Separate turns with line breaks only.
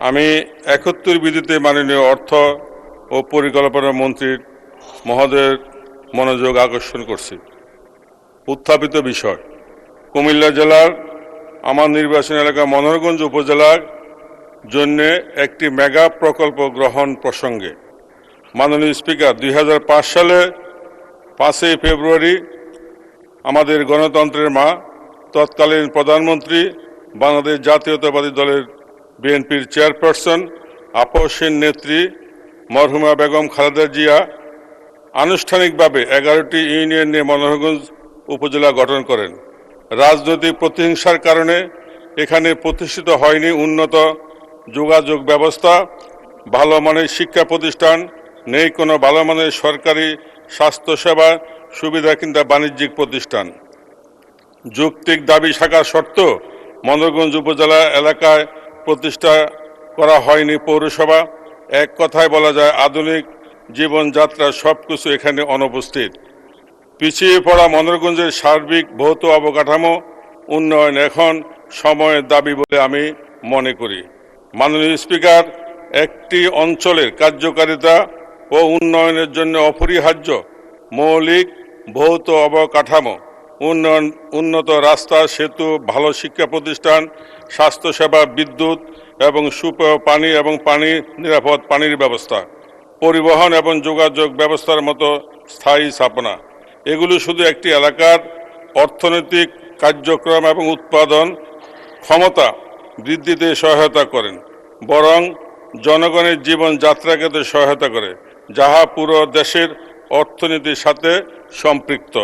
আমি ৭১ বিধিতে মাননীয় অর্থ ও পরিকল্পনা মন্ত্রীর মহোদয়ের মনোযোগ আকর্ষণ করছি। উত্থাপিত বিষয়, কুমিল্লা জেলার আমার নির্বাচনী এলাকা মনোহরগঞ্জ উপজেলার জন্য একটি মেগা প্রকল্প গ্রহণ প্রসঙ্গে মাননীয় স্পিকার ২০০৫ সালে ৫ই ফেব্রুয়ারি আমাদের গণতন্ত্রের মা তৎকালীন প্রধানমন্ত্রী বাংলাদেশ জাতীয়তাবাদী দলের বিএনপির চেয়ারপারসন আপসহীন নেত্রী মরহুমা বেগম খালেদা জিয়া আনুষ্ঠানিকভাবে ১১টি ইউনিয়ন নিয়ে মনোহরগঞ্জ উপজেলা গঠন করেন। রাজনৈতিক প্রতিহিংসার কারণে এখানে প্রতিষ্ঠিত হয়নি উন্নত যোগাযোগ ব্যবস্থা, ভালো মানের শিক্ষা প্রতিষ্ঠান, নেই কোনো ভালো মানের সরকারি স্বাস্থ্যসেবা সুবিধা কিংবা বাণিজ্যিক প্রতিষ্ঠান। যৌক্তিক দাবি থাকা সত্ত্বেও মনোহরগঞ্জ উপজেলা এলাকায় প্রতিষ্ঠা করা হয়নি পৌরসভা। এক কথায় বলা যায় আধুনিক জীবনযাত্রার সবকিছু এখানে অনুপস্থিত। পিছিয়ে পড়া মনোহরগঞ্জের সার্বিক ভৌত অবকাঠামো উন্নয়ন এখন সময়ের দাবি বলে আমি মনে করি। মাননীয় স্পিকার, একটি অঞ্চলের কার্যকারিতা ও উন্নয়নের জন্য অপরিহার্য মৌলিক ভৌত অবকাঠামো উন্নয়ন, উন্নত রাস্তা, সেতু, ভালো শিক্ষা প্রতিষ্ঠান, স্বাস্থ্যসেবা, বিদ্যুৎ এবং সুপেয় পানি এবং নিরাপদ পানির ব্যবস্থা, পরিবহন এবং যোগাযোগ ব্যবস্থার মতো স্থায়ী স্থাপনা, এগুলো শুধু একটি এলাকার অর্থনৈতিক কার্যক্রম এবং উৎপাদন ক্ষমতা বৃদ্ধিতে সহায়তা করেন, বরং জনগণের জীবনযাত্রাকে সহায়তা করে, যাহা পুরো দেশের অর্থনীতির সাথে সম্পৃক্ত।